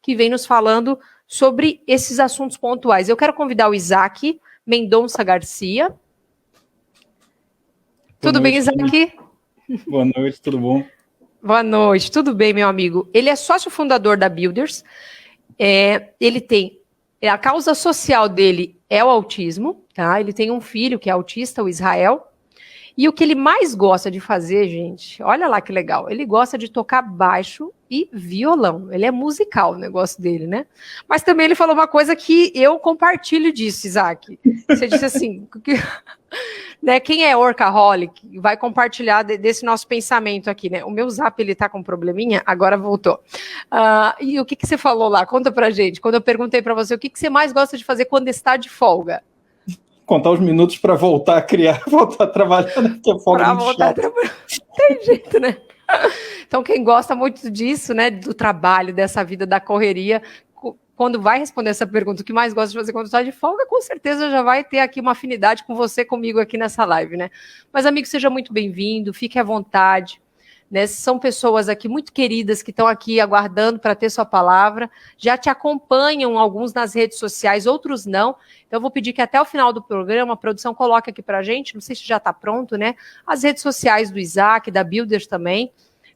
que vem nos falando sobre esses assuntos pontuais. Eu quero convidar o Isaac Mendonça Garcia. Tudo bem, Isaac? Boa noite, tudo bom? Boa noite, tudo bem, meu amigo? Ele é sócio fundador da Builders. Ele tem... A causa social dele é o autismo, tá? Ele tem um filho que é autista, o Israel. E o que ele mais gosta de fazer, gente, olha lá que legal, ele gosta de tocar baixo e violão. Ele é musical, o negócio dele, né? Mas também ele falou uma coisa que eu compartilho disso, Isaac. Você disse assim, né, quem é workaholic vai compartilhar desse nosso pensamento aqui, né? O meu zap, ele tá com um probleminha, agora voltou. E o que você falou lá? Conta pra gente. Quando eu perguntei pra você, o que você mais gosta de fazer quando está de folga? Contar os minutos para voltar a criar, voltar a trabalhar, né? Porque a folga é muito chata. Tem jeito, né? Então, quem gosta muito disso, né, do trabalho, dessa vida, da correria, quando vai responder essa pergunta, o que mais gosta de fazer quando está de folga, com certeza já vai ter aqui uma afinidade com você, comigo aqui nessa live, né? Mas, amigo, seja muito bem-vindo, fique à vontade. Né, são pessoas aqui muito queridas que estão aqui aguardando para ter sua palavra, já te acompanham alguns nas redes sociais, outros não, então eu vou pedir que até o final do programa a produção coloque aqui para a gente, não sei se já está pronto, né, as redes sociais do Isaac, da Builders também,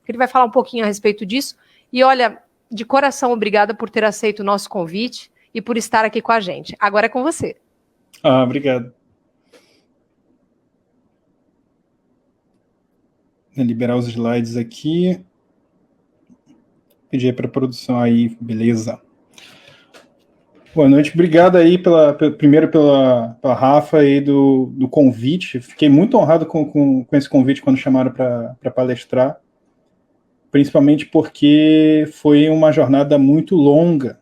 que ele vai falar um pouquinho a respeito disso, e olha, de coração, obrigada por ter aceito o nosso convite e por estar aqui com a gente. Agora é com você. Obrigado. Vou liberar os slides aqui. Pedir para a produção aí, beleza. Boa noite, obrigado aí primeiro pela Rafa aí do convite. Fiquei muito honrado com esse convite quando chamaram para palestrar, principalmente porque foi uma jornada muito longa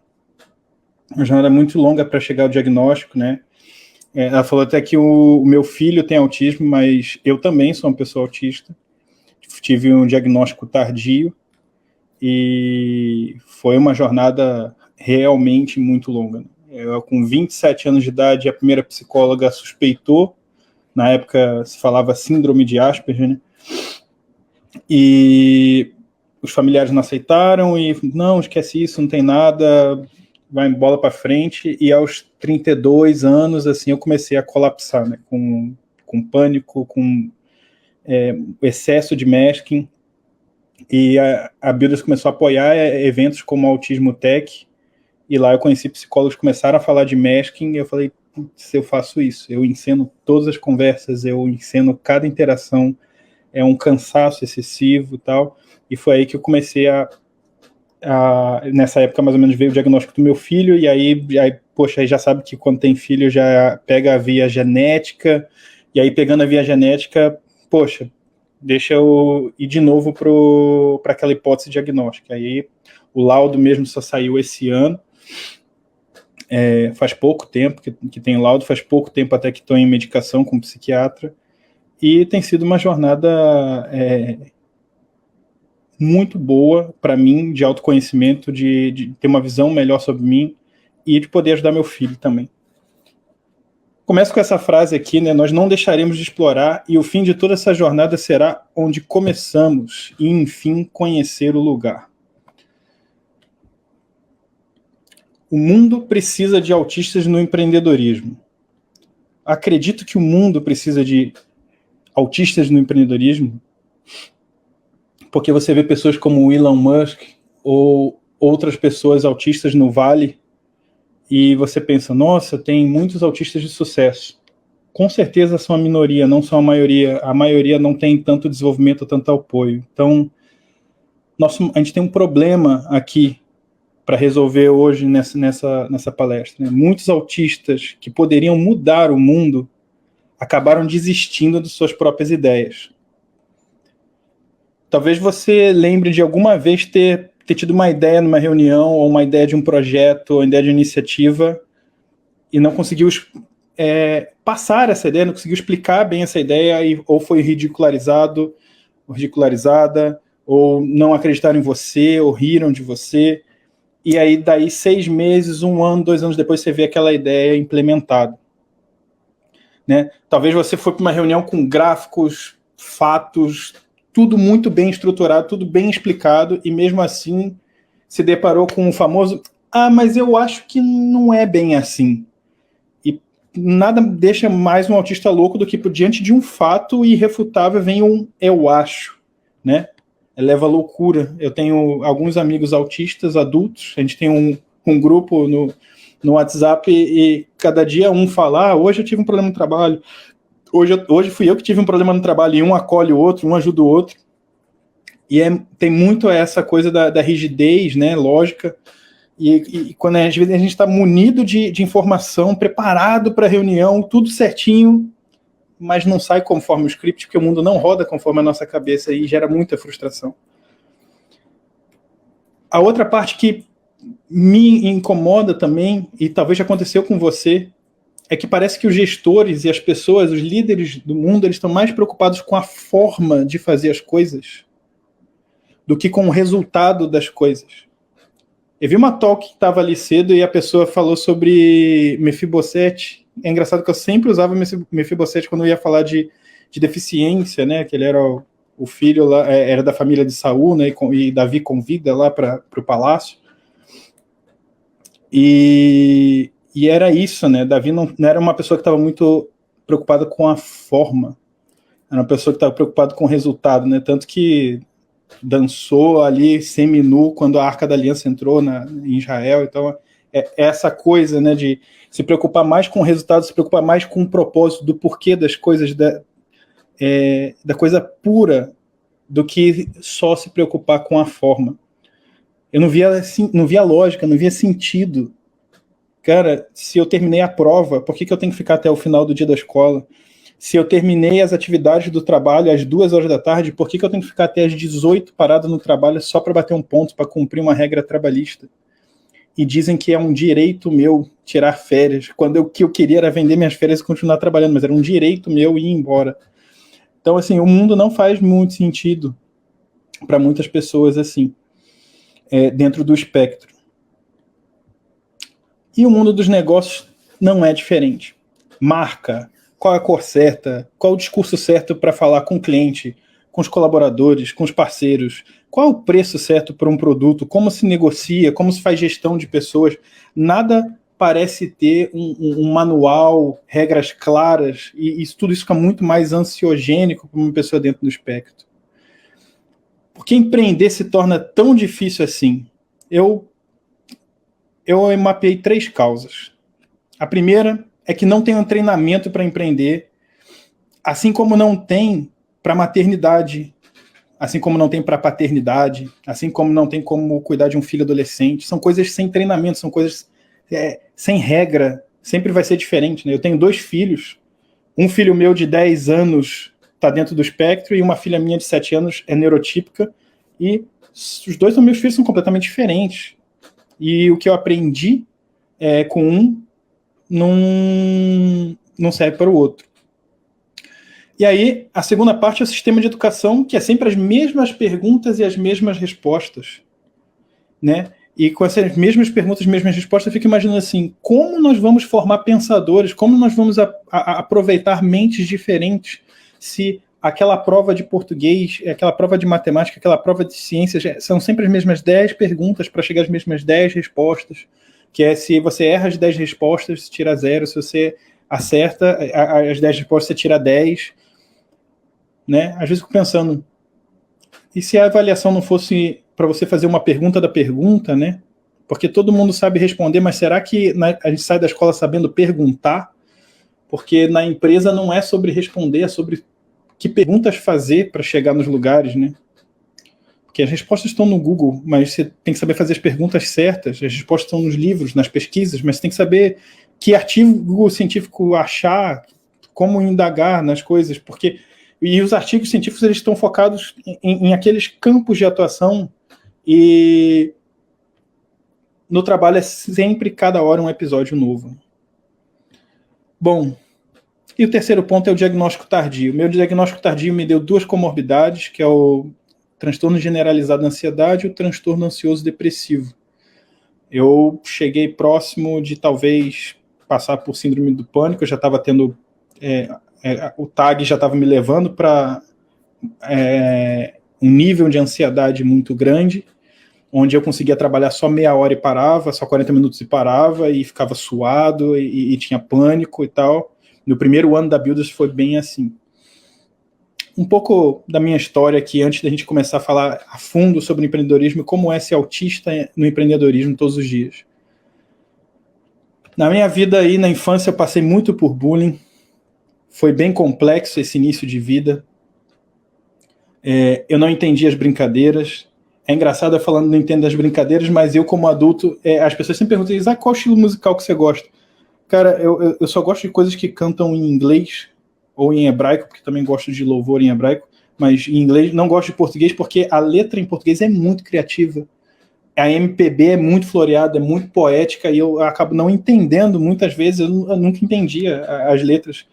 para chegar ao diagnóstico, né? Ela falou até que o meu filho tem autismo, mas eu também sou uma pessoa autista. Tive um diagnóstico tardio e foi uma jornada realmente muito longa. Eu, com 27 anos de idade, a primeira psicóloga suspeitou, na época se falava síndrome de Asperger, né? E os familiares não aceitaram e não, esquece isso, não tem nada, vai bola para frente. E aos 32 anos, assim, eu comecei a colapsar, né? Com pânico, com excesso de masking, e a Builders começou a apoiar eventos como o Autismo Tech, e lá eu conheci psicólogos que começaram a falar de masking, e eu falei, putz, eu faço isso, eu ensino todas as conversas, eu ensino cada interação, é um cansaço excessivo e tal, e foi aí que eu comecei nessa época mais ou menos veio o diagnóstico do meu filho, e aí poxa, aí já sabe que quando tem filho já pega a via genética, e aí pegando a via genética, poxa, deixa eu ir de novo para aquela hipótese diagnóstica. Aí o laudo mesmo só saiu esse ano, faz pouco tempo que tem laudo, faz pouco tempo até que estou em medicação com psiquiatra, e tem sido uma jornada muito boa para mim, de autoconhecimento, de ter uma visão melhor sobre mim e de poder ajudar meu filho também. Começo com essa frase aqui, né? Nós não deixaremos de explorar e o fim de toda essa jornada será onde começamos e, enfim, conhecer o lugar. O mundo precisa de autistas no empreendedorismo. Acredito que o mundo precisa de autistas no empreendedorismo, porque você vê pessoas como o Elon Musk ou outras pessoas autistas no Vale, e você pensa, nossa, tem muitos autistas de sucesso. Com certeza são a minoria, não são a maioria não tem tanto desenvolvimento, tanto apoio. Então, a gente tem um problema aqui para resolver hoje nessa palestra, né? Muitos autistas que poderiam mudar o mundo acabaram desistindo de suas próprias ideias. Talvez você lembre de alguma vez ter tido uma ideia numa reunião, ou uma ideia de um projeto, ou uma ideia de iniciativa, e não conseguiu passar essa ideia, não conseguiu explicar bem essa ideia, ou foi ridicularizado, ou ridicularizada, ou não acreditaram em você, ou riram de você, e aí daí 6 meses, 1 ano, 2 anos depois você vê aquela ideia implementada. Né? Talvez você foi para uma reunião com gráficos, fatos, tudo muito bem estruturado, tudo bem explicado, e mesmo assim se deparou com o famoso, mas eu acho que não é bem assim. E nada deixa mais um autista louco do que por diante de um fato irrefutável vem um eu acho, né? Leva à loucura. Eu tenho alguns amigos autistas adultos, a gente tem um grupo no WhatsApp e cada dia um fala, hoje eu tive um problema no trabalho, hoje fui eu que tive um problema no trabalho, e um acolhe o outro, um ajuda o outro. E tem muito essa coisa da rigidez, né, lógica, e quando às vezes a gente está munido de informação, preparado para a reunião, tudo certinho, mas não sai conforme o script, porque o mundo não roda conforme a nossa cabeça e gera muita frustração. A outra parte que me incomoda também, e talvez já aconteceu com você, é que parece que os gestores e as pessoas, os líderes do mundo, eles estão mais preocupados com a forma de fazer as coisas do que com o resultado das coisas. Eu vi uma talk que estava ali cedo e a pessoa falou sobre Mefibosete. É engraçado que eu sempre usava Mefibosete quando eu ia falar de deficiência, né? Que ele era o filho lá, era da família de Saul, né? E Davi convida lá para o palácio. E era isso, né? Davi não era uma pessoa que estava muito preocupada com a forma. Era uma pessoa que estava preocupada com o resultado, né? Tanto que dançou ali semi-nu quando a Arca da Aliança entrou em Israel. Então, é essa coisa, né, de se preocupar mais com o resultado, se preocupar mais com o propósito do porquê das coisas, da coisa pura, do que só se preocupar com a forma. Eu não via lógica, não via sentido. Cara, se eu terminei a prova, por que eu tenho que ficar até o final do dia da escola? Se eu terminei as atividades do trabalho às 2h da tarde, por que eu tenho que ficar até às 18 parado no trabalho só para bater um ponto, para cumprir uma regra trabalhista? E dizem que é um direito meu tirar férias, quando o que eu queria era vender minhas férias e continuar trabalhando, mas era um direito meu ir embora. Então, assim, o mundo não faz muito sentido para muitas pessoas, assim, dentro do espectro. E o mundo dos negócios não é diferente. Marca, qual é a cor certa, qual o discurso certo para falar com o cliente, com os colaboradores, com os parceiros, qual é o preço certo para um produto, como se negocia, como se faz gestão de pessoas. Nada parece ter um manual, regras claras, e tudo isso fica muito mais ansiogênico para uma pessoa dentro do espectro. Por que empreender se torna tão difícil assim? Eu mapeei 3 causas. A primeira é que não tem um treinamento para empreender, assim como não tem para maternidade, assim como não tem para paternidade, assim como não tem como cuidar de um filho adolescente. São coisas sem treinamento, são coisas sem regra, sempre vai ser diferente, né? Eu tenho 2 filhos, um filho meu de 10 anos está dentro do espectro e uma filha minha de 7 anos é neurotípica, e os 2 meus filhos são completamente diferentes. E o que eu aprendi com um não serve para o outro. E aí, a segunda parte é o sistema de educação, que é sempre as mesmas perguntas e as mesmas respostas, né? E com essas mesmas perguntas e mesmas respostas, eu fico imaginando assim, como nós vamos formar pensadores, como nós vamos aproveitar mentes diferentes se aquela prova de português, aquela prova de matemática, aquela prova de ciências, são sempre as mesmas 10 perguntas para chegar às mesmas 10 respostas, que é se você erra as 10 respostas, você tira 0, se você acerta as 10 respostas, você tira 10, né? Às vezes eu fico pensando, e se a avaliação não fosse para você fazer uma pergunta da pergunta, né? Porque todo mundo sabe responder, mas será que a gente sai da escola sabendo perguntar? Porque na empresa não é sobre responder, é sobre que perguntas fazer para chegar nos lugares, né? Porque as respostas estão no Google, mas você tem que saber fazer as perguntas certas. As respostas estão nos livros, nas pesquisas, mas você tem que saber que artigo científico achar, como indagar nas coisas, porque e os artigos científicos eles estão focados em aqueles campos de atuação, e no trabalho é sempre, cada hora, um episódio novo. Bom, e o terceiro ponto é o diagnóstico tardio. O meu diagnóstico tardio me deu 2 comorbidades, que é o transtorno generalizado da ansiedade e o transtorno ansioso depressivo. Eu cheguei próximo de talvez passar por síndrome do pânico, eu já estava tendo... o TAG já estava me levando para um nível de ansiedade muito grande, onde eu conseguia trabalhar só meia hora e parava, só 40 minutos e parava, e ficava suado, e tinha pânico e tal. No primeiro ano da Builders foi bem assim. Um pouco da minha história aqui, antes da gente começar a falar a fundo sobre empreendedorismo e como é ser autista no empreendedorismo todos os dias. Na minha vida aí, na infância, eu passei muito por bullying. Foi bem complexo esse início de vida. Eu não entendi as brincadeiras. É engraçado eu falando não entendo as brincadeiras, mas eu, como adulto, as pessoas sempre perguntam, qual estilo musical que você gosta? Cara, eu só gosto de coisas que cantam em inglês ou em hebraico, porque também gosto de louvor em hebraico, mas em inglês não gosto de português, porque a letra em português é muito criativa. A MPB é muito floreada, é muito poética, e eu acabo não entendendo, muitas vezes, eu nunca entendia as letras.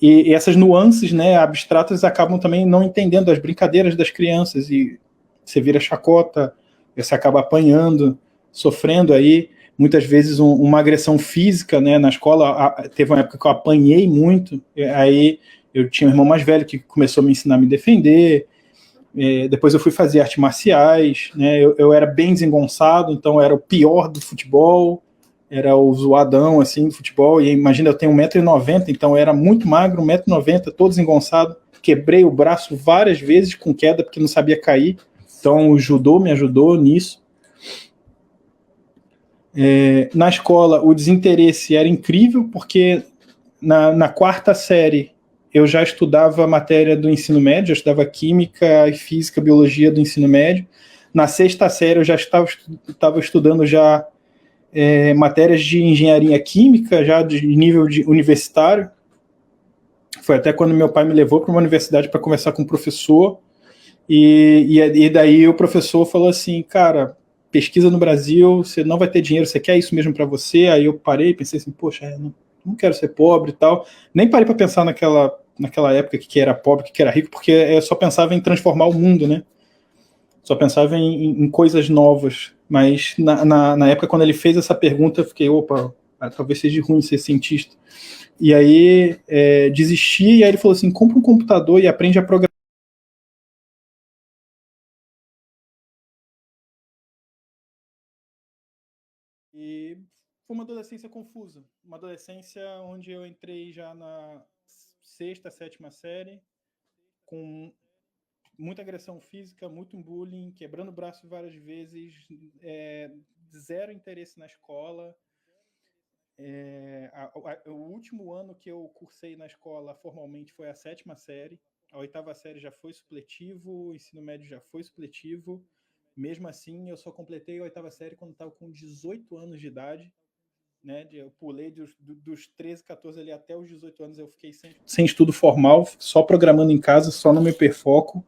E essas nuances, né, abstratas, acabam também não entendendo as brincadeiras das crianças, e você vira chacota, você acaba apanhando, sofrendo aí, muitas vezes uma agressão física, né, na escola. Teve uma época que eu apanhei muito, aí eu tinha um irmão mais velho que começou a me ensinar a me defender. Depois eu fui fazer artes marciais, né, eu era bem desengonçado, então eu era o pior do futebol, era o zoadão assim do futebol, e imagina, eu tenho 1,90 m, então eu era muito magro, 1,90 m, todo desengonçado, quebrei o braço várias vezes com queda, porque não sabia cair, então o judô me ajudou nisso. Na escola, o desinteresse era incrível, porque na quarta série eu já estudava matéria do ensino médio, eu estudava química e física, biologia do ensino médio. Na sexta série eu já estava estudando já matérias de engenharia química, já de nível universitário. Foi até quando meu pai me levou para uma universidade para conversar com o professor, e daí o professor falou assim, cara, pesquisa no Brasil, você não vai ter dinheiro, você quer isso mesmo para você? Aí eu parei e pensei assim, poxa, não quero ser pobre e tal. Nem parei para pensar naquela época que era pobre, que era rico, porque eu só pensava em transformar o mundo, né? Só pensava em coisas novas. Mas na época, quando ele fez essa pergunta, eu fiquei, opa, talvez seja ruim ser cientista. E aí desisti, e aí ele falou assim, compra um computador e aprende a programar. E foi uma adolescência confusa. Uma adolescência onde eu entrei já na sexta, sétima série, com muita agressão física, muito bullying, quebrando o braço várias vezes, zero interesse na escola. O último ano que eu cursei na escola formalmente foi a sétima série. A oitava série já foi supletivo, o ensino médio já foi supletivo. Mesmo assim, eu só completei a oitava série quando estava com 18 anos de idade. Né, eu pulei dos 13, 14 ali até os 18 anos, eu fiquei sem estudo formal, só programando em casa, só no meu hiperfoco.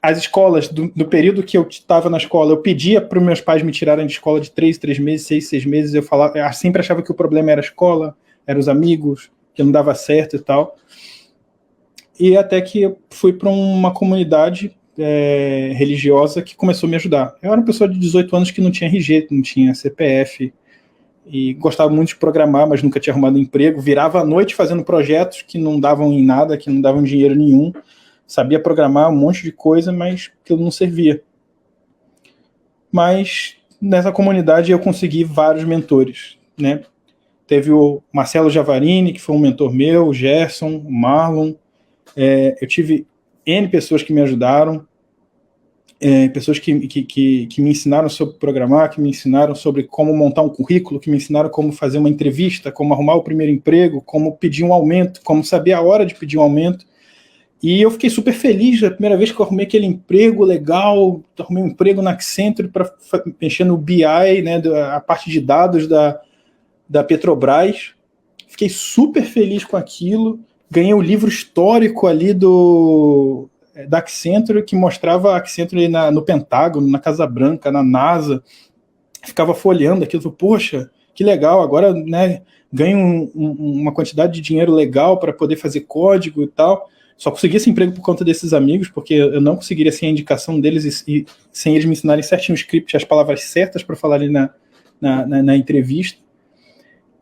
As escolas, do período que eu estava na escola, eu pedia para os meus pais me tirarem de escola de 3 meses, 6 meses, eu sempre achava que o problema era a escola, eram os amigos, que não dava certo e tal. E até que eu fui para uma comunidade religiosa que começou a me ajudar. Eu era uma pessoa de 18 anos que não tinha RG, não tinha CPF, e gostava muito de programar, mas nunca tinha arrumado emprego, virava à noite fazendo projetos que não davam em nada, que não davam dinheiro nenhum, sabia programar um monte de coisa, mas aquilo não servia. Mas nessa comunidade eu consegui vários mentores, né? Teve o Marcelo Javarini, que foi um mentor meu, o Gerson, o Marlon. Eu tive N pessoas que me ajudaram, pessoas que me ensinaram sobre programar, que me ensinaram sobre como montar um currículo, que me ensinaram como fazer uma entrevista, como arrumar o primeiro emprego, como pedir um aumento, como saber a hora de pedir um aumento. E eu fiquei super feliz a primeira vez que eu arrumei aquele emprego legal, arrumei um emprego na Accenture para mexer no BI, né, a parte de dados da Petrobras. Fiquei super feliz com aquilo. Ganhei o livro histórico ali da Accenture, que mostrava a Accenture no Pentágono, na Casa Branca, na NASA. Ficava folheando aquilo, poxa, que legal, agora, né, ganho uma quantidade de dinheiro legal para poder fazer código e tal. Só consegui esse emprego por conta desses amigos, porque eu não conseguiria sem a indicação deles e sem eles me ensinarem certinho o script, as palavras certas para falar ali na entrevista.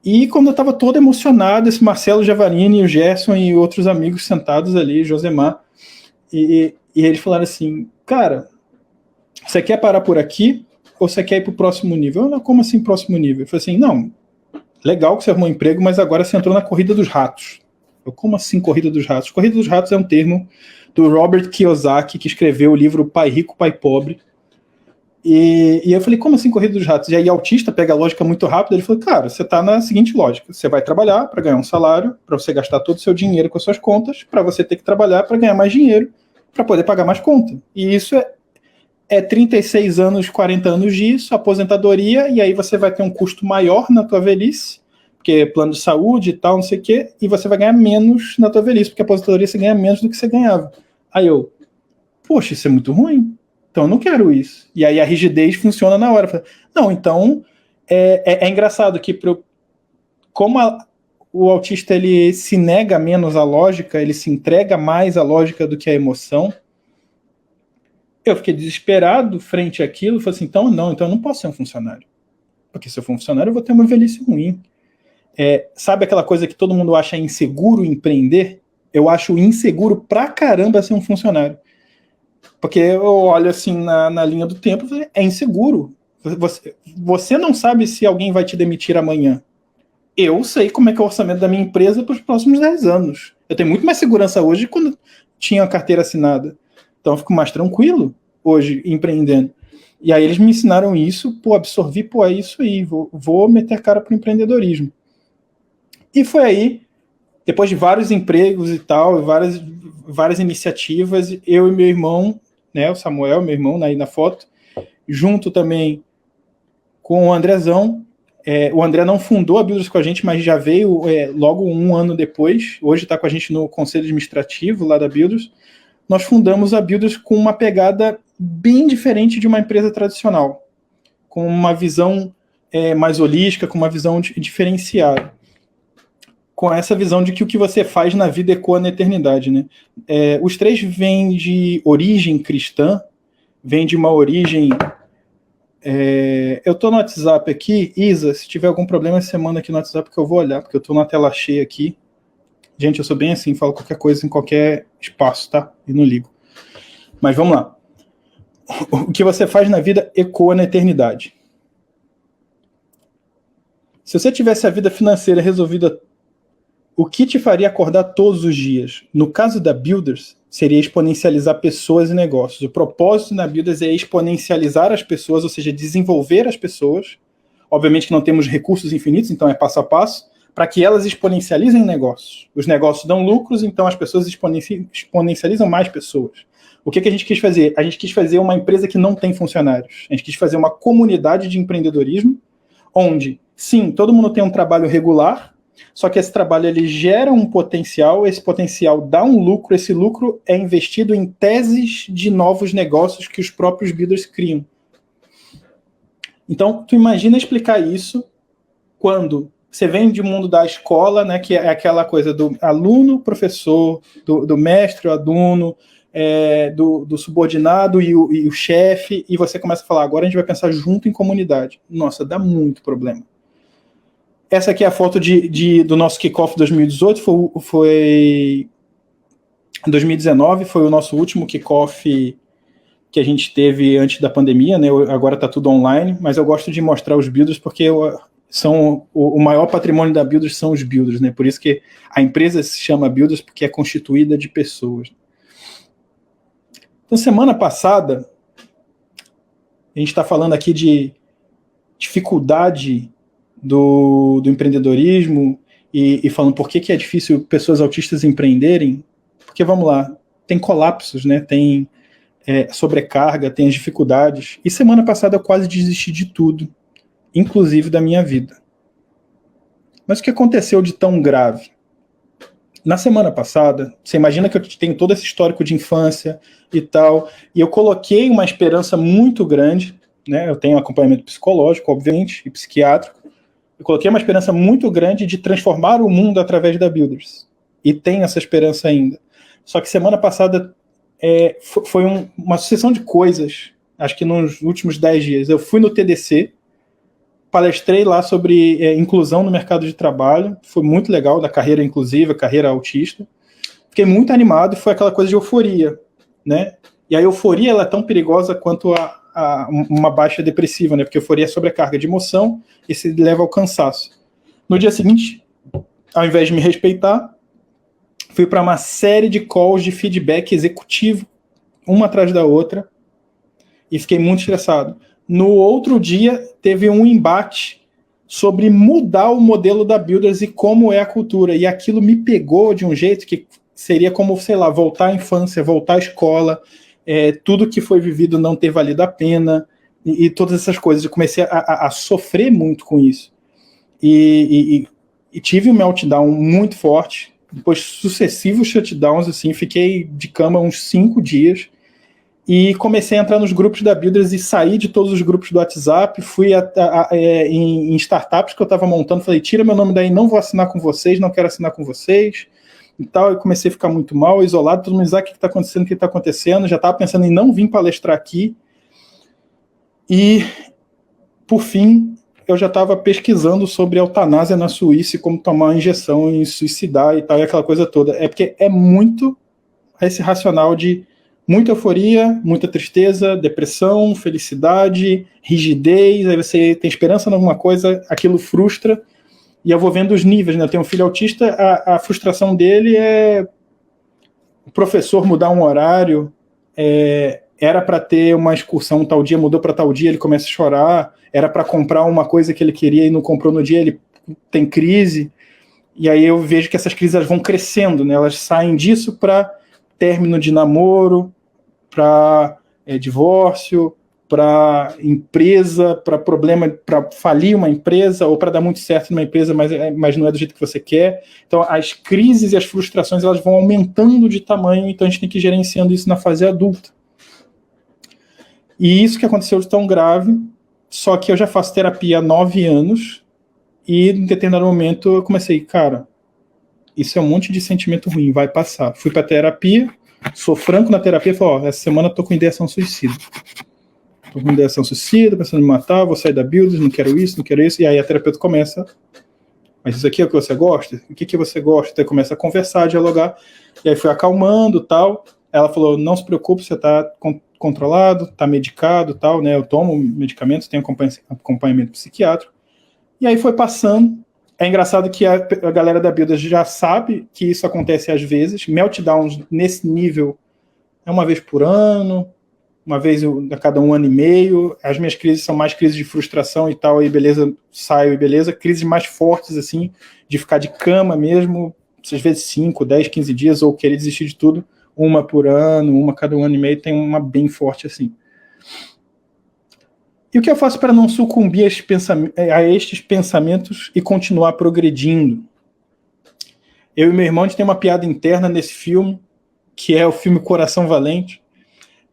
E quando eu estava todo emocionado, esse Marcelo Javarini, o Gerson e outros amigos sentados ali, Josemar, e eles falaram assim, cara, você quer parar por aqui ou você quer ir para o próximo nível? Eu, não, como assim próximo nível? Eu falei assim, não, legal que você arrumou um emprego, mas agora você entrou na corrida dos ratos. Eu, como assim corrida dos ratos? Corrida dos ratos é um termo do Robert Kiyosaki, que escreveu o livro Pai Rico, Pai Pobre. E eu falei, como assim corrida dos ratos? E aí autista pega a lógica muito rápido, ele falou, cara, você está na seguinte lógica, você vai trabalhar para ganhar um salário, para você gastar todo o seu dinheiro com as suas contas, para você ter que trabalhar para ganhar mais dinheiro, para poder pagar mais conta. E isso é 36 anos, 40 anos disso, aposentadoria, e aí você vai ter um custo maior na tua velhice, porque plano de saúde e tal, não sei o quê, e você vai ganhar menos na tua velhice, porque a aposentadoria você ganha menos do que você ganhava. Aí eu, poxa, isso é muito ruim. Então eu não quero isso. E aí a rigidez funciona na hora. Não, então é engraçado que como o autista ele se nega menos à lógica, ele se entrega mais à lógica do que à emoção. Eu fiquei desesperado frente àquilo, falei assim, então eu não posso ser um funcionário. Porque se eu for um funcionário eu vou ter uma velhice ruim. Sabe aquela coisa que todo mundo acha inseguro empreender? Eu acho inseguro pra caramba ser um funcionário. Porque eu olho assim na linha do tempo, é inseguro. Você não sabe se alguém vai te demitir amanhã. Eu sei como é que é o orçamento da minha empresa para os próximos 10 anos. Eu tenho muito mais segurança hoje quando tinha a carteira assinada. Então eu fico mais tranquilo hoje empreendendo. E aí eles me ensinaram isso, absorvi, é isso aí, vou meter cara pro empreendedorismo. E foi aí, depois de vários empregos e tal, várias iniciativas, eu e meu irmão, né, o Samuel, meu irmão, aí na foto, junto também com o Andrezão. O André não fundou a Builders com a gente, mas já veio logo um ano depois. Hoje está com a gente no conselho administrativo lá da Builders. Nós fundamos a Builders com uma pegada bem diferente de uma empresa tradicional, com uma visão mais holística, com uma visão diferenciada. Com essa visão de que o que você faz na vida ecoa na eternidade, né? Os três vêm de origem cristã, vêm de uma origem... eu estou no WhatsApp aqui, Isa, se tiver algum problema, você manda aqui no WhatsApp que eu vou olhar, porque eu estou na tela cheia aqui. Gente, eu sou bem assim, falo qualquer coisa em qualquer espaço, tá? E não ligo. Mas vamos lá. O que você faz na vida ecoa na eternidade. Se você tivesse a vida financeira resolvida, o que te faria acordar todos os dias? No caso da Builders, seria exponencializar pessoas e negócios. O propósito na Builders é exponencializar as pessoas, ou seja, desenvolver as pessoas. Obviamente que não temos recursos infinitos, então é passo a passo, para que elas exponencializem negócios. Os negócios dão lucros, então as pessoas exponencializam mais pessoas. O que a gente quis fazer? A gente quis fazer uma empresa que não tem funcionários. A gente quis fazer uma comunidade de empreendedorismo, onde, sim, todo mundo tem um trabalho regular, só que esse trabalho ele gera um potencial, esse potencial dá um lucro, esse lucro é investido em teses de novos negócios que os próprios builders criam. Então, tu imagina explicar isso quando você vem do mundo da escola, né, que é aquela coisa do aluno, professor, do mestre, aluno, do subordinado e o chefe, e você começa a falar, agora a gente vai pensar junto em comunidade. Nossa, dá muito problema. Essa aqui é a foto do nosso kickoff 2018, foi 2019, foi o nosso último kickoff que a gente teve antes da pandemia, né? Agora está tudo online, mas eu gosto de mostrar os builders porque o maior patrimônio da Builders são os builders, né? Por isso que a empresa se chama Builders, porque é constituída de pessoas. Então, semana passada, a gente está falando aqui de dificuldade do empreendedorismo e falando por que é difícil pessoas autistas empreenderem, porque, vamos lá, tem colapsos, né? Tem sobrecarga, tem as dificuldades. E semana passada eu quase desisti de tudo, inclusive da minha vida. Mas o que aconteceu de tão grave? Na semana passada, você imagina que eu tenho todo esse histórico de infância e tal, e eu coloquei uma esperança muito grande, né? Eu tenho acompanhamento psicológico, obviamente, e psiquiátrico. Eu coloquei uma esperança muito grande de transformar o mundo através da Builders. E tenho essa esperança ainda. Só que semana passada foi uma sucessão de coisas, acho que nos últimos 10 dias. Eu fui no TDC, palestrei lá sobre inclusão no mercado de trabalho, foi muito legal, da carreira inclusiva, carreira autista. Fiquei muito animado e foi aquela coisa de euforia, né? E a euforia ela é tão perigosa quanto a uma baixa depressiva, né? Porque euforia é sobrecarga de emoção e se leva ao cansaço. No dia seguinte, ao invés de me respeitar, fui para uma série de calls de feedback executivo, uma atrás da outra, e fiquei muito estressado. No outro dia, teve um embate sobre mudar o modelo da Builders e como é a cultura. E aquilo me pegou de um jeito que seria como, sei lá, voltar à infância, voltar à escola, tudo que foi vivido não ter valido a pena, e todas essas coisas. Eu comecei a sofrer muito com isso. E tive um meltdown muito forte, depois sucessivos shutdowns, assim, fiquei de cama uns 5 dias, e comecei a entrar nos grupos da Builders e saí de todos os grupos do WhatsApp, fui em startups que eu estava montando, falei, tira meu nome daí, não vou assinar com vocês, não quero assinar com vocês, e tal, eu comecei a ficar muito mal, isolado, todo mundo, o que está acontecendo, o que está acontecendo, já estava pensando em não vir palestrar aqui, e, por fim, eu já estava pesquisando sobre eutanásia na Suíça e como tomar uma injeção e suicidar e tal, e aquela coisa toda. É porque é muito esse racional de muita euforia, muita tristeza, depressão, felicidade, rigidez, aí você tem esperança em alguma coisa, aquilo frustra, e eu vou vendo os níveis, né? Eu tenho um filho autista, a frustração dele é o professor mudar um horário, era para ter uma excursão tal dia, mudou para tal dia, ele começa a chorar, era para comprar uma coisa que ele queria e não comprou no dia, ele tem crise, e aí eu vejo que essas crises elas vão crescendo, né? Elas saem disso para término de namoro, para divórcio, para empresa, para problema, para falir uma empresa, ou para dar muito certo numa empresa, mas não é do jeito que você quer. Então as crises e as frustrações elas vão aumentando de tamanho, então a gente tem que ir gerenciando isso na fase adulta. E isso que aconteceu de tão grave, só que eu já faço terapia há 9 anos, e em determinado momento eu comecei, cara, isso é um monte de sentimento ruim, vai passar. Fui pra terapia, sou franco na terapia, falei, essa semana eu tô com ideação suicida. Tô com ideação suicida, pensando em me matar, vou sair da Builders, não quero isso, e aí a terapeuta começa, mas isso aqui é o que você gosta? O que você gosta? Então começa a conversar, dialogar, e aí fui acalmando, tal. Ela falou, não se preocupe, você tá controlado, tá medicado, tal, né? Eu tomo medicamentos, tenho acompanhamento psiquiátrico. E aí foi passando. É engraçado que a galera da Builders já sabe que isso acontece às vezes. Meltdowns nesse nível é uma vez por ano, uma vez a cada 1 ano e meio. As minhas crises são mais crises de frustração e tal, e beleza, saio e beleza. Crises mais fortes, assim, de ficar de cama mesmo, às vezes 5, 10, 15 dias, ou querer desistir de tudo. Uma por ano, uma a cada 1 ano e meio, tem uma bem forte assim. E o que eu faço para não sucumbir a estes pensamentos e continuar progredindo? Eu e meu irmão, a gente tem uma piada interna nesse filme, que é o filme Coração Valente,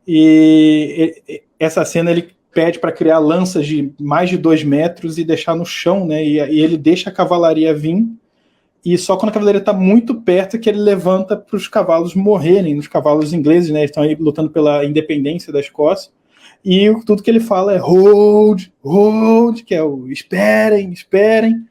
e essa cena ele pede para criar lanças de mais de 2 metros e deixar no chão, né? E ele deixa a cavalaria vir, e só quando a cavalaria está muito perto que ele levanta para os cavalos morrerem, os cavalos ingleses, né? Eles estão aí lutando pela independência da Escócia, e tudo que ele fala é hold, hold, que é o esperem, esperem,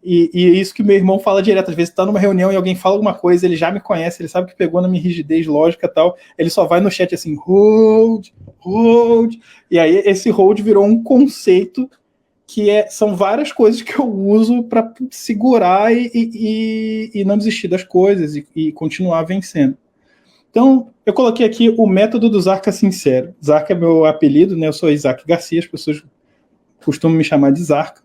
e isso que meu irmão fala direto, às vezes está numa reunião e alguém fala alguma coisa, ele já me conhece, ele sabe que pegou na minha rigidez lógica e tal, ele só vai no chat assim, hold, hold, e aí esse hold virou um conceito que são várias coisas que eu uso para segurar e não desistir das coisas e continuar vencendo. Então, eu coloquei aqui o método do Zarca Sincero. Zarca é meu apelido, né? Eu sou Isaac Garcia, as pessoas costumam me chamar de Zarca.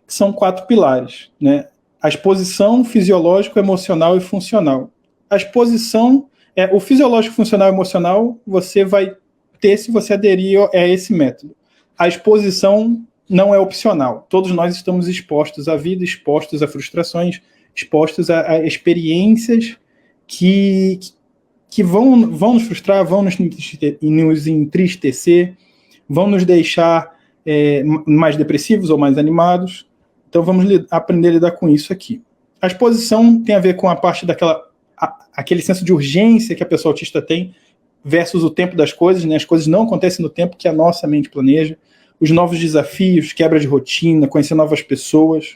São 4 pilares, né? A exposição, fisiológico, emocional e funcional. A exposição, o fisiológico, funcional e emocional, você vai ter se você aderir a esse método. A exposição não é opcional. Todos nós estamos expostos à vida, expostos a frustrações, expostos a experiências que vão nos frustrar, vão nos entristecer, vão nos deixar mais depressivos ou mais animados. Então vamos aprender a lidar com isso aqui. A exposição tem a ver com a parte aquele senso de urgência que a pessoa autista tem versus o tempo das coisas, né? As coisas não acontecem no tempo que a nossa mente planeja. Os novos desafios, quebra de rotina, conhecer novas pessoas.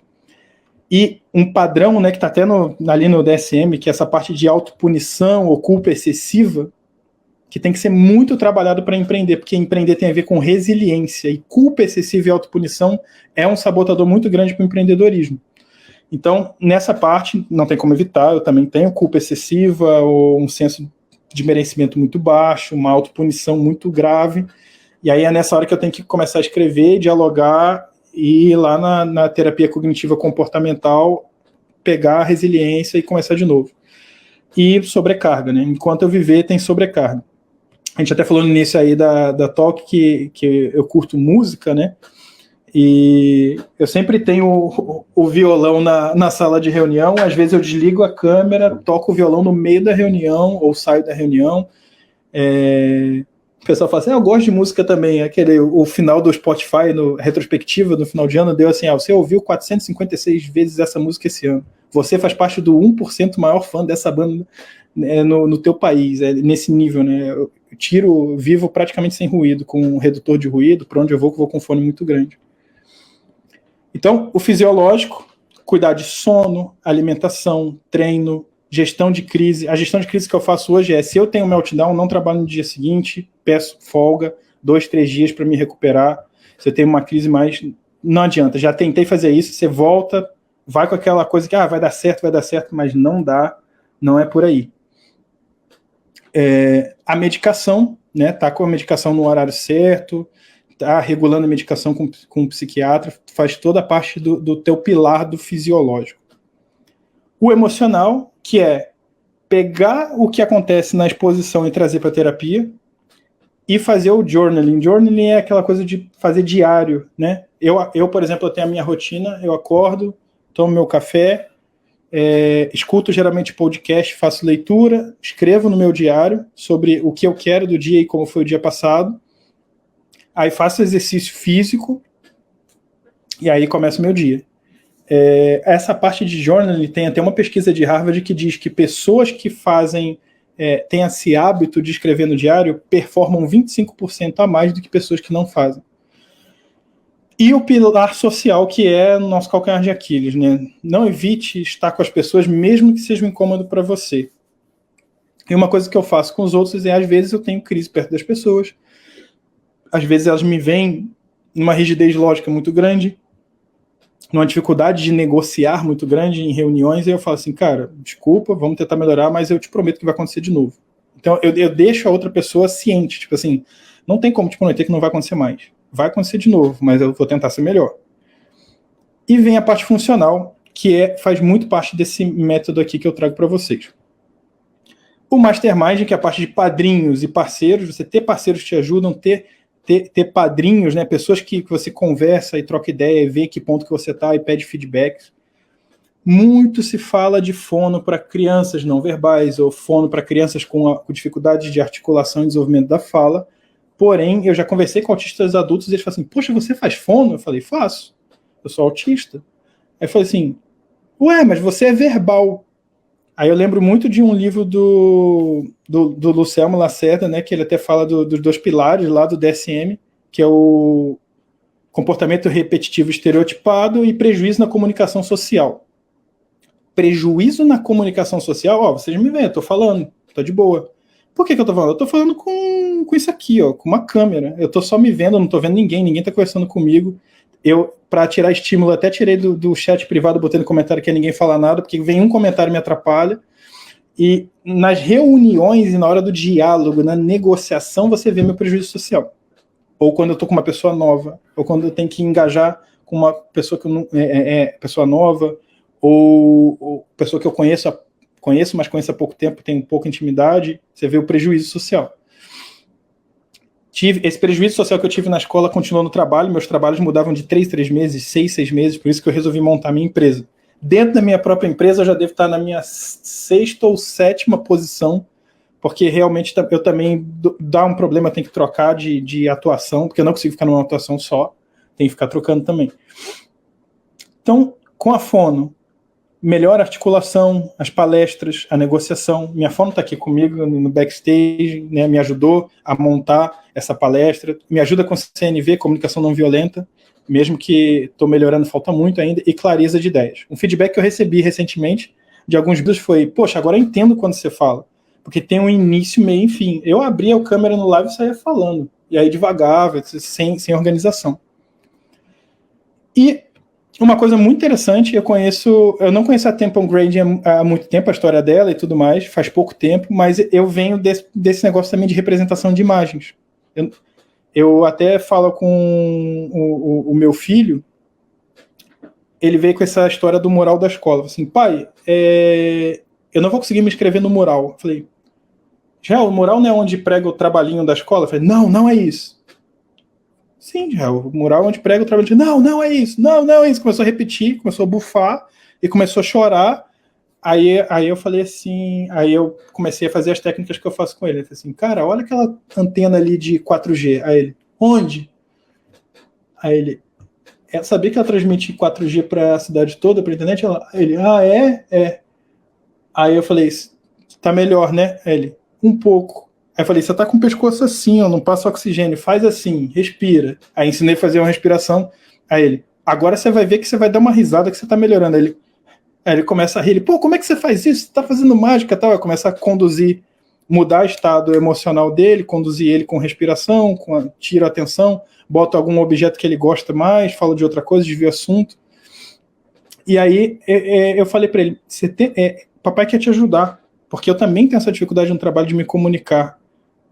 E um padrão, né, que está até ali no DSM, que é essa parte de autopunição ou culpa excessiva, que tem que ser muito trabalhado para empreender, porque empreender tem a ver com resiliência, e culpa excessiva e autopunição é um sabotador muito grande para o empreendedorismo. Então, nessa parte, não tem como evitar, eu também tenho culpa excessiva, ou um senso de merecimento muito baixo, uma autopunição muito grave, e aí é nessa hora que eu tenho que começar a escrever, dialogar, e ir lá na terapia cognitiva comportamental, pegar a resiliência e começar de novo. E sobrecarga, né? Enquanto eu viver, tem sobrecarga. A gente até falou no início aí da talk que eu curto música, né? E eu sempre tenho o violão na sala de reunião. Às vezes eu desligo a câmera, toco o violão no meio da reunião ou saio da reunião. O pessoal fala assim, eu gosto de música também. O final do Spotify, retrospectiva, no final de ano, deu assim, você ouviu 456 vezes essa música esse ano. Você faz parte do 1% maior fã dessa banda, né, no teu país, nesse nível, né? Eu vivo praticamente sem ruído, com um redutor de ruído, para onde eu vou com um fone muito grande. Então, o fisiológico, cuidar de sono, alimentação, treino, gestão de crise. A gestão de crise que eu faço hoje se eu tenho meltdown, não trabalho no dia seguinte, peço folga, 2, 3 dias para me recuperar. Se eu tenho uma crise mais... Não adianta, já tentei fazer isso, você volta, vai com aquela coisa que vai dar certo, mas não dá, não é por aí. A medicação, né? Tá com a medicação no horário certo, tá regulando a medicação com um psiquiatra, faz toda a parte do teu pilar do fisiológico. O emocional, que é pegar o que acontece na exposição e trazer para a terapia, e fazer o journaling. Journaling é aquela coisa de fazer diário, né? Eu, por exemplo, eu tenho a minha rotina, eu acordo, tomo meu café, escuto geralmente podcast, faço leitura, escrevo no meu diário sobre o que eu quero do dia e como foi o dia passado, aí faço exercício físico e aí começa o meu dia. Essa parte de journaling tem até uma pesquisa de Harvard que diz que pessoas que têm esse hábito de escrever no diário performam 25% a mais do que pessoas que não fazem. E o pilar social, que é o nosso calcanhar de Aquiles, né? Não evite estar com as pessoas, mesmo que seja um incômodo para você. E uma coisa que eu faço com os outros às vezes, eu tenho crise perto das pessoas. Às vezes elas me veem numa rigidez lógica muito grande, numa dificuldade de negociar muito grande em reuniões, e eu falo assim, cara, desculpa, vamos tentar melhorar, mas eu te prometo que vai acontecer de novo. Então, eu deixo a outra pessoa ciente, tipo assim, não tem como te prometer que não vai acontecer mais. Vai acontecer de novo, mas eu vou tentar ser melhor. E vem a parte funcional, que faz muito parte desse método aqui que eu trago para vocês. O Mastermind, que é a parte de padrinhos e parceiros, você ter parceiros que te ajudam, ter padrinhos, né, pessoas que você conversa e troca ideia, e vê que ponto que você está e pede feedbacks. Muito se fala de fono para crianças não verbais, ou fono para crianças com dificuldades de articulação e desenvolvimento da fala. Porém, eu já conversei com autistas adultos e eles falam assim, poxa, você faz fono? Eu falei, faço. Eu sou autista. Aí eu falei assim, mas você é verbal. Aí eu lembro muito de um livro do Lucelmo Lacerda, né, que ele até fala dos 2 pilares lá do DSM, que é o comportamento repetitivo estereotipado e prejuízo na comunicação social. Prejuízo na comunicação social, vocês me veem, eu tô falando, tô de boa. Por que eu tô falando? Eu tô falando com isso aqui, com uma câmera. Eu tô só me vendo, eu não tô vendo ninguém tá conversando comigo. Eu, para tirar estímulo, até tirei do chat privado, botei no comentário que ninguém fala nada, porque vem um comentário e me atrapalha. E nas reuniões e na hora do diálogo, na negociação, você vê meu prejuízo social. Ou quando eu tô com uma pessoa nova, ou quando eu tenho que engajar com uma pessoa que não pessoa nova, ou pessoa que eu conheço, mas conheço há pouco tempo, tenho pouca intimidade, você vê o prejuízo social. Esse prejuízo social que eu tive na escola continuou no trabalho, meus trabalhos mudavam de 3 meses, 6 meses, por isso que eu resolvi montar minha empresa. Dentro da minha própria empresa, eu já devo estar na minha 6ª ou 7ª posição, porque realmente eu também dá um problema, eu tenho que trocar de atuação, porque eu não consigo ficar numa atuação só, tenho que ficar trocando também. Então, com a fono, melhor articulação, as palestras, a negociação. Minha fono está aqui comigo no backstage, né, me ajudou a montar essa palestra, me ajuda com CNV, comunicação não violenta, mesmo que estou melhorando, falta muito ainda, e clareza de ideias. Um feedback que eu recebi recentemente de alguns vídeos foi, poxa, agora eu entendo quando você fala, Porque tem um início, meio e fim. Eu abria a câmera no live e saía falando. E aí devagar, sem organização. E uma coisa muito interessante, eu não conheço a Temple Grandin há muito tempo, a história dela e tudo mais, faz pouco tempo, mas eu venho desse negócio também de representação de imagens. Eu até falo com o meu filho, ele veio com essa história do mural da escola. Assim, pai, eu não vou conseguir me inscrever no mural. Eu falei, já, o mural não é onde prega o trabalhinho da escola? Eu falei, não é isso. Sim, já, o mural onde prega o trabalhinho. Não é isso, não é isso. Começou a repetir, começou a bufar e começou a chorar. Aí eu falei assim, aí eu comecei a fazer as técnicas que eu faço com ele. Eu falei assim, cara, olha aquela antena ali de 4G. Aí ele, onde? Aí ele, sabia que ela transmite 4G para a cidade toda, para a internet? Ele, é. Aí eu falei, tá melhor, né? Aí ele, um pouco. Aí eu falei, você tá com o pescoço assim, ó, não passa oxigênio, faz assim, respira. Aí ensinei a fazer uma respiração. Aí ele, agora você vai ver que você vai dar uma risada que você tá melhorando. Aí ele começa a rir, ele, pô, como é que você faz isso? Você tá fazendo mágica e tal. Aí começa a conduzir, mudar o estado emocional dele, conduzir ele com respiração, tira a atenção, bota algum objeto que ele gosta mais, fala de outra coisa, desvia o assunto. E aí eu falei para ele, papai quer te ajudar, porque eu também tenho essa dificuldade no trabalho de me comunicar,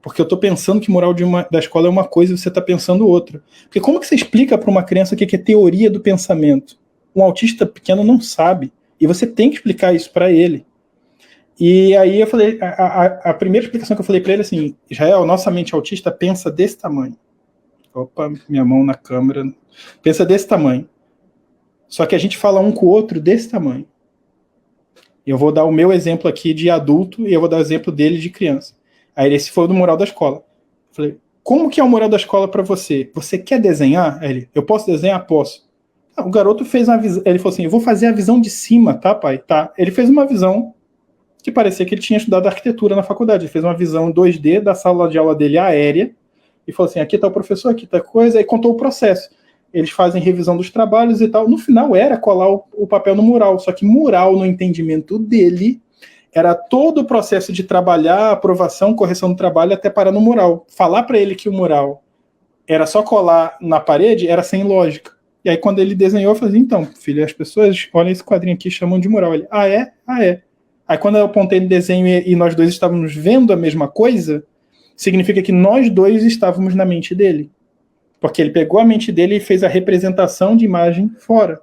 porque eu estou pensando que moral da escola é uma coisa e você está pensando outra. Porque como que você explica para uma criança o que é teoria do pensamento? Um autista pequeno não sabe, e você tem que explicar isso para ele. E aí eu falei, a primeira explicação que eu falei para ele é assim, Israel, nossa mente autista pensa desse tamanho. Opa, minha mão na câmera. Pensa desse tamanho. Só que a gente fala um com o outro desse tamanho. Eu vou dar o meu exemplo aqui de adulto e eu vou dar o exemplo dele de criança. Aí esse foi o do moral da escola. Eu falei, como que é o moral da escola para você? Você quer desenhar? Aí ele, eu posso desenhar? Posso. O garoto fez uma visão, ele falou assim, eu vou fazer a visão de cima, tá, pai? Tá. Ele fez uma visão que parecia que ele tinha estudado arquitetura na faculdade. Ele fez uma visão 2D da sala de aula dele aérea e falou assim, aqui tá o professor, aqui tá coisa, e contou o processo. Eles fazem revisão dos trabalhos e tal. No final era colar o papel no mural, só que mural, no entendimento dele, era todo o processo de trabalhar, aprovação, correção do trabalho, até parar no mural. Falar para ele que o mural era só colar na parede, era sem lógica. E aí quando ele desenhou, eu falei, então, filho, as pessoas olham esse quadrinho aqui e chamam de mural. Ele, é? Aí quando eu apontei no desenho e nós dois estávamos vendo a mesma coisa, significa que nós dois estávamos na mente dele. Porque ele pegou a mente dele e fez a representação de imagem fora.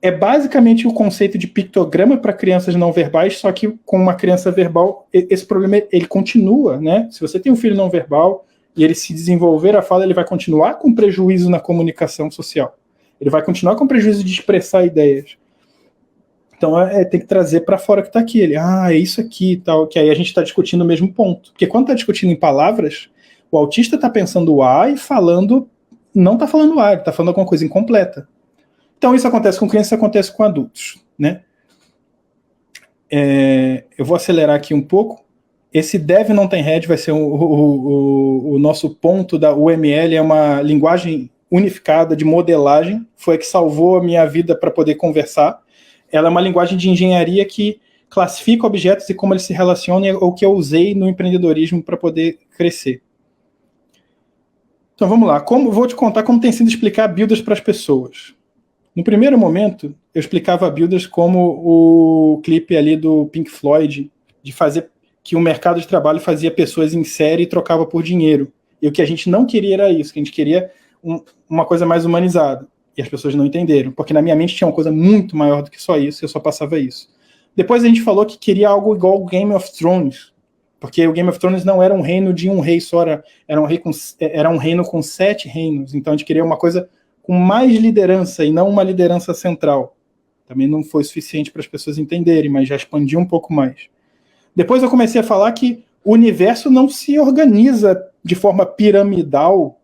É basicamente o conceito de pictograma para crianças não verbais, só que com uma criança verbal, esse problema ele continua, né? Se você tem um filho não verbal e ele se desenvolver a fala, ele vai continuar com prejuízo na comunicação social. Ele vai continuar com prejuízo de expressar ideias. Então tem que trazer para fora que está aqui. Ele, é isso aqui e tal, que aí a gente está discutindo o mesmo ponto. Porque quando está discutindo em palavras, o autista está pensando A e falando, não está falando A, ele está falando alguma coisa incompleta. Então isso acontece com crianças, isso acontece com adultos, né? Eu vou acelerar aqui um pouco. Esse dev não tem head vai ser o nosso ponto da UML, é uma linguagem unificada de modelagem, foi a que salvou a minha vida para poder conversar. Ela é uma linguagem de engenharia que classifica objetos e como eles se relacionam, é o que eu usei no empreendedorismo para poder crescer. Então vamos lá, vou te contar como tem sido explicar builders para as pessoas. No primeiro momento, eu explicava builders como o clipe ali do Pink Floyd, de fazer que o mercado de trabalho fazia pessoas em série e trocava por dinheiro. E o que a gente não queria era isso, que a gente queria uma coisa mais humanizada. E as pessoas não entenderam, porque na minha mente tinha uma coisa muito maior do que só isso, eu só passava isso. Depois a gente falou que queria algo igual ao Game of Thrones, porque o Game of Thrones não era um reino de um rei só, era um reino com 7 reinos, então a gente queria uma coisa com mais liderança e não uma liderança central. Também não foi suficiente para as pessoas entenderem, mas já expandiu um pouco mais. Depois eu comecei a falar que o universo não se organiza de forma piramidal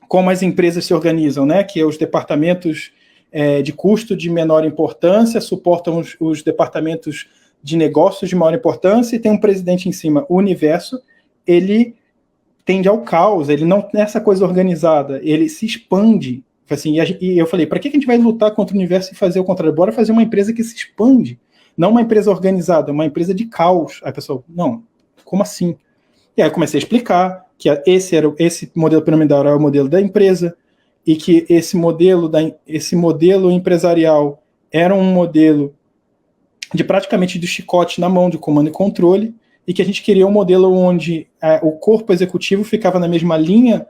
como as empresas se organizam, né? Que os departamentos de custo de menor importância suportam os departamentos de negócios de maior importância e tem um presidente em cima. O universo, ele tende ao caos, ele não é essa coisa organizada, ele se expande. Assim, e eu falei, para que a gente vai lutar contra o universo e fazer o contrário? Bora fazer uma empresa que se expande. não uma empresa organizada, uma empresa de caos. Aí a pessoa, não, como assim? E aí eu comecei a explicar que esse modelo piramidal era o modelo da empresa, e que esse modelo empresarial era um modelo de praticamente do chicote na mão, de comando e controle, e que a gente queria um modelo onde o corpo executivo ficava na mesma linha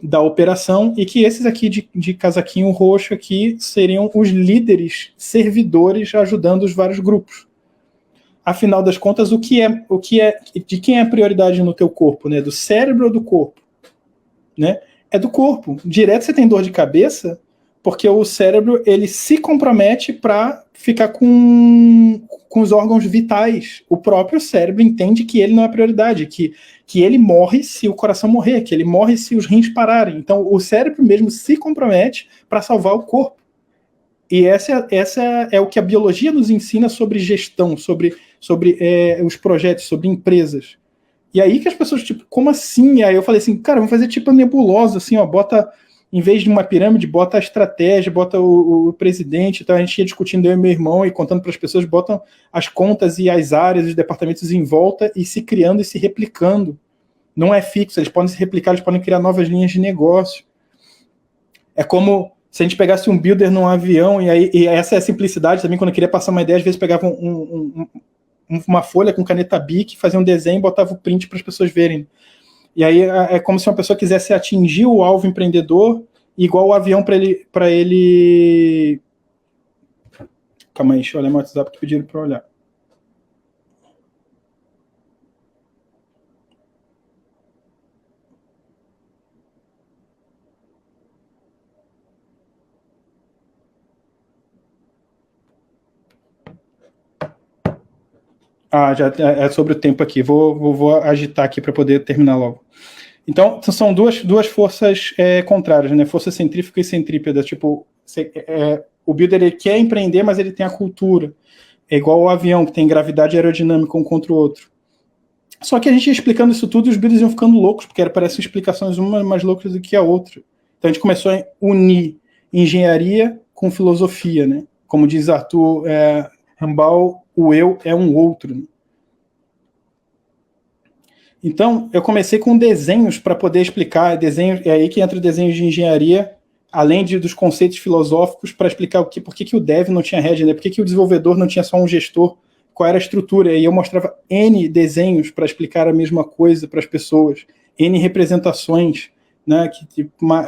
da operação, e que esses aqui de casaquinho roxo aqui seriam os líderes servidores ajudando os vários grupos. Afinal das contas, de quem é a prioridade no teu corpo, né? Do cérebro ou do corpo? Né? É do corpo. Direto você tem dor de cabeça, porque o cérebro ele se compromete para ficar com os órgãos vitais. O próprio cérebro entende que ele não é prioridade, que ele morre se o coração morrer, que ele morre se os rins pararem. Então, o cérebro mesmo se compromete para salvar o corpo. E essa é o que a biologia nos ensina sobre gestão, sobre os projetos, sobre empresas. E aí que as pessoas, tipo, como assim? Aí eu falei assim, cara, vamos fazer tipo a nebulosa, assim, ó, bota, em vez de uma pirâmide, bota a estratégia, bota o presidente. Então a gente ia discutindo, eu e meu irmão, e contando para as pessoas, botam as contas e as áreas, os departamentos em volta, e se criando e se replicando. Não é fixo, eles podem se replicar, eles podem criar novas linhas de negócio. É como se a gente pegasse um builder num avião, e essa é a simplicidade também, quando eu queria passar uma ideia, às vezes pegava uma folha com caneta Bic, fazia um desenho e botava o print para as pessoas verem. E aí é como se uma pessoa quisesse atingir o alvo empreendedor, igual o avião para ele... Calma aí, deixa eu olhar meu WhatsApp que pediram para olhar. Já é sobre o tempo aqui. Vou agitar aqui para poder terminar logo. Então, são duas forças contrárias, né? Força centrífuga e centrípeta. Tipo, o builder ele quer empreender, mas ele tem a cultura. É igual o avião, que tem gravidade aerodinâmica um contra o outro. Só que a gente ia explicando isso tudo e os builders iam ficando loucos, porque parecem explicações uma mais loucas do que a outra. Então a gente começou a unir engenharia com filosofia, né? Como diz Arthur Rimbaud, o eu é um outro. Né? Então, eu comecei com desenhos para poder explicar, desenhos, é aí que entra desenhos de engenharia, além dos conceitos filosóficos, para explicar por que o dev não tinha head, né? Por que o desenvolvedor não tinha só um gestor, qual era a estrutura. E eu mostrava N desenhos para explicar a mesma coisa para as pessoas, N representações, né?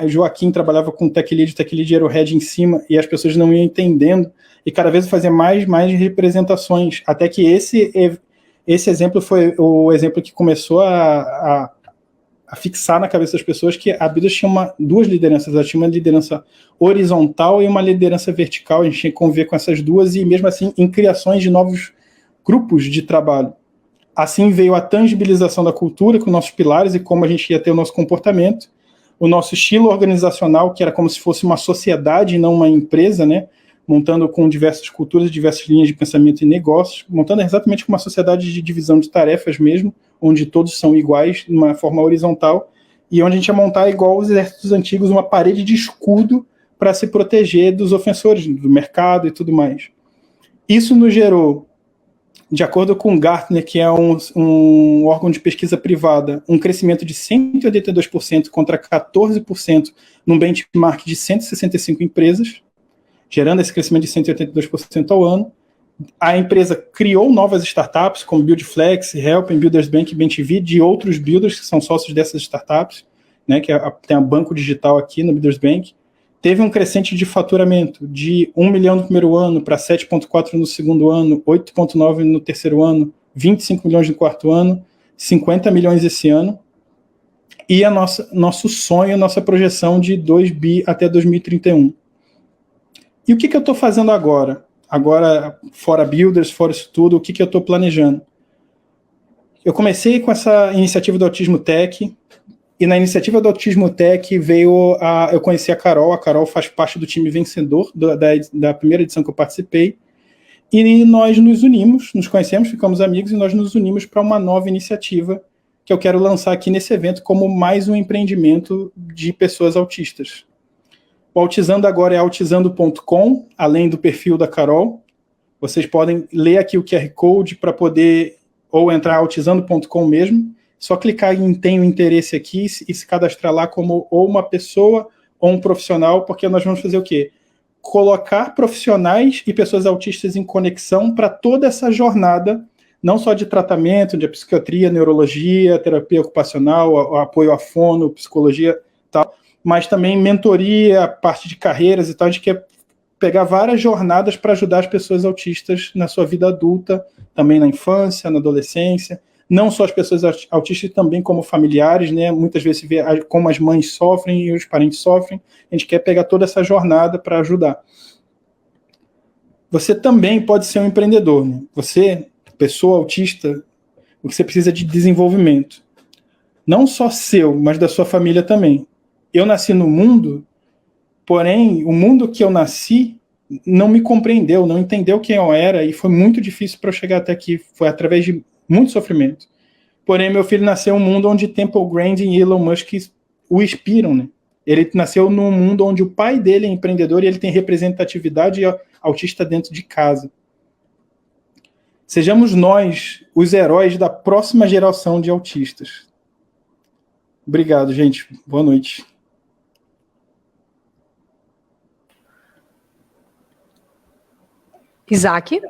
Joaquim trabalhava com tech lead era o head em cima, e as pessoas não iam entendendo, e cada vez eu fazia mais representações, até que esse exemplo foi o exemplo que começou a fixar na cabeça das pessoas que a Builders tinha duas lideranças. Ela tinha uma liderança horizontal e uma liderança vertical. A gente tinha que conviver com essas duas, e mesmo assim em criações de novos grupos de trabalho. Assim veio a tangibilização da cultura com nossos pilares e como a gente ia ter o nosso comportamento, o nosso estilo organizacional, que era como se fosse uma sociedade e não uma empresa, né? Montando com diversas culturas, diversas linhas de pensamento e negócios, montando exatamente como uma sociedade de divisão de tarefas mesmo, onde todos são iguais, de uma forma horizontal, e onde a gente ia montar, igual os exércitos antigos, uma parede de escudo para se proteger dos ofensores, do mercado e tudo mais. Isso nos gerou, de acordo com Gartner, que é um órgão de pesquisa privada, um crescimento de 182% contra 14% num benchmark de 165 empresas, gerando esse crescimento de 182% ao ano. A empresa criou novas startups, como Buildflex, Helping, Builders Bank e BenTV, de outros builders que são sócios dessas startups, né, que tem um banco digital aqui no Builders Bank. Teve um crescente de faturamento de 1 milhão no primeiro ano para 7,4 no segundo ano, 8,9 no terceiro ano, 25 milhões no quarto ano, 50 milhões esse ano. E nosso sonho, nossa projeção de 2 bi até 2031. E o que eu estou fazendo agora? Agora, fora Builders, fora isso tudo, o que eu estou planejando? Eu comecei com essa iniciativa do Autismo Tech, e na iniciativa do Autismo Tech eu conheci a Carol faz parte do time vencedor da primeira edição que eu participei, e nós nos conhecemos, ficamos amigos, e nós nos unimos para uma nova iniciativa que eu quero lançar aqui nesse evento como mais um empreendimento de pessoas autistas. O Autizando agora é autizando.com, além do perfil da Carol. Vocês podem ler aqui o QR Code para poder, ou entrar autizando.com mesmo, só clicar em tenho interesse aqui e se cadastrar lá como ou uma pessoa ou um profissional, porque nós vamos fazer o quê? Colocar profissionais e pessoas autistas em conexão para toda essa jornada, não só de tratamento, de psiquiatria, neurologia, terapia ocupacional, apoio à fono, psicologia e tal, mas também mentoria, parte de carreiras e tal. A gente quer pegar várias jornadas para ajudar as pessoas autistas na sua vida adulta, também na infância, na adolescência, não só as pessoas autistas, também como familiares, né? Muitas vezes se vê como as mães sofrem e os parentes sofrem. A gente quer pegar toda essa jornada para ajudar. Você também pode ser um empreendedor, né? Você, pessoa autista, o que você precisa de desenvolvimento. Não só seu, mas da sua família também. Eu nasci no mundo, porém, o mundo que eu nasci não me compreendeu, não entendeu quem eu era, e foi muito difícil para eu chegar até aqui. Foi através de muito sofrimento. Porém, meu filho nasceu em um mundo onde Temple Grandin e Elon Musk o inspiram, né? Ele nasceu num mundo onde o pai dele é empreendedor e ele tem representatividade autista dentro de casa. Sejamos nós os heróis da próxima geração de autistas. Obrigado, gente. Boa noite. Isaac?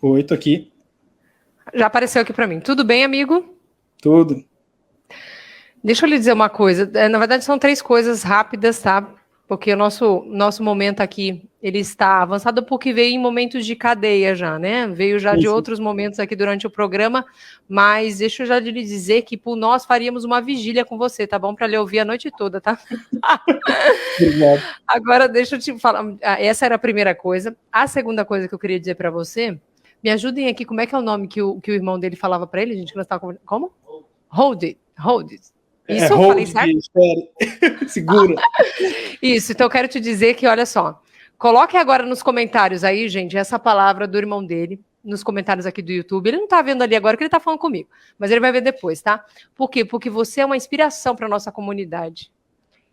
Oi, tô aqui. Já apareceu aqui para mim. Tudo bem, amigo? Tudo. Deixa eu lhe dizer uma coisa. Na verdade, são 3 coisas rápidas, tá? Porque o nosso momento aqui, ele está avançado porque veio em momentos de cadeia já, né? Veio já de outros momentos aqui durante o programa, mas deixa eu já lhe dizer que por nós faríamos uma vigília com você, tá bom? Para lhe ouvir a noite toda, tá? Obrigado. Agora, deixa eu te falar. Essa era a primeira coisa. A segunda coisa que eu queria dizer para você, me ajudem aqui, como é que é o nome que o irmão dele falava para ele, gente? Que nós estávamos... Como? Hold it. Isso eu falei certo? Segura. Isso, então eu quero te dizer que, olha só, coloque agora nos comentários aí, gente, essa palavra do irmão dele, nos comentários aqui do YouTube. Ele não tá vendo ali agora que ele tá falando comigo, mas ele vai ver depois, tá? Por quê? Porque você é uma inspiração para nossa comunidade.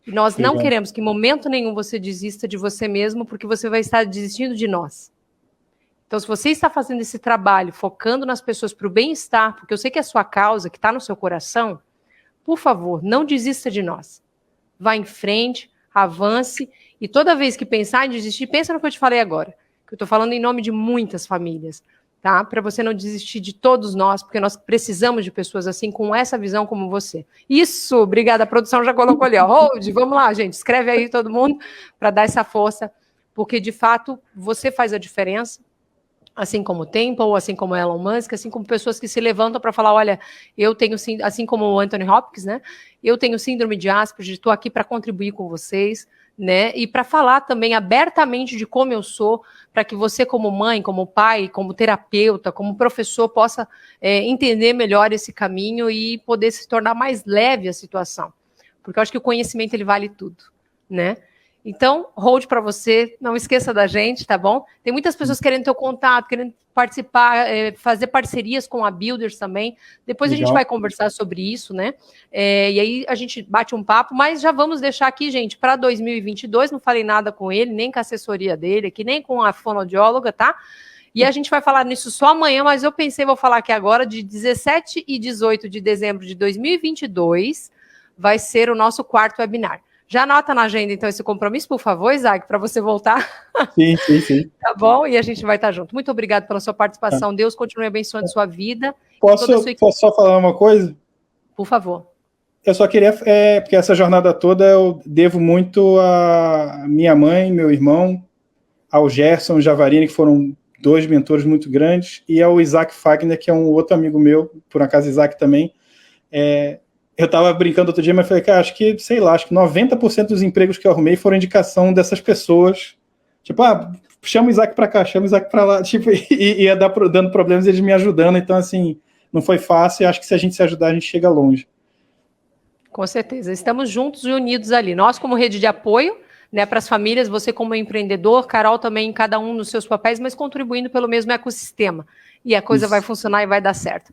E nós não queremos que em momento nenhum você desista de você mesmo, porque você vai estar desistindo de nós. Então, se você está fazendo esse trabalho, focando nas pessoas para o bem-estar, porque eu sei que é a sua causa, que está no seu coração, por favor, não desista de nós. Vá em frente, avance, e toda vez que pensar em desistir, pensa no que eu te falei agora, que eu estou falando em nome de muitas famílias, tá? Para você não desistir de todos nós, porque nós precisamos de pessoas assim, com essa visão como você. Isso, obrigada, a produção já colocou ali, ó. Hold, vamos lá, gente, escreve aí todo mundo, para dar essa força, porque de fato, você faz a diferença, assim como o Temple, assim como Elon Musk, assim como pessoas que se levantam para falar, olha, eu tenho, assim como o Anthony Hopkins, né? Eu tenho síndrome de Asperger, estou aqui para contribuir com vocês, né? E para falar também abertamente de como eu sou, para que você, como mãe, como pai, como terapeuta, como professor, possa entender melhor esse caminho e poder se tornar mais leve a situação. Porque eu acho que o conhecimento, ele vale tudo, né? Então, hold para você, não esqueça da gente, tá bom? Tem muitas pessoas querendo teu contato, querendo participar, fazer parcerias com a Builders também. Depois legal. A gente vai conversar sobre isso, né? E aí a gente bate um papo, mas já vamos deixar aqui, gente, para 2022, não falei nada com ele, nem com a assessoria dele aqui, nem com a fonoaudióloga, tá? E a gente vai falar nisso só amanhã, mas eu pensei, vou falar aqui agora, de 17 e 18 de dezembro de 2022, vai ser o nosso 4º webinar. Já anota na agenda, então, esse compromisso, por favor, Isaac, para você voltar. Sim. Tá bom? E a gente vai estar junto. Muito obrigado pela sua participação. Tá. Deus continue abençoando sua vida. Posso só falar uma coisa? Por favor. Eu só queria, porque essa jornada toda eu devo muito a minha mãe, meu irmão, ao Gerson Javarini, que foram 2 mentores muito grandes, e ao Isaac Fagner, que é um outro amigo meu, por acaso Isaac também. Eu estava brincando outro dia, mas falei, cara, acho que 90% dos empregos que eu arrumei foram indicação dessas pessoas. Tipo, chama o Isaac para cá, chama o Isaac para lá. Tipo, e ia dando problemas, eles me ajudando. Então, assim, não foi fácil. E acho que se a gente se ajudar, a gente chega longe. Com certeza. Estamos juntos e unidos ali. Nós, como rede de apoio, né, para as famílias, você como empreendedor, Carol também, cada um nos seus papéis, mas contribuindo pelo mesmo ecossistema. E a coisa vai funcionar e vai dar certo.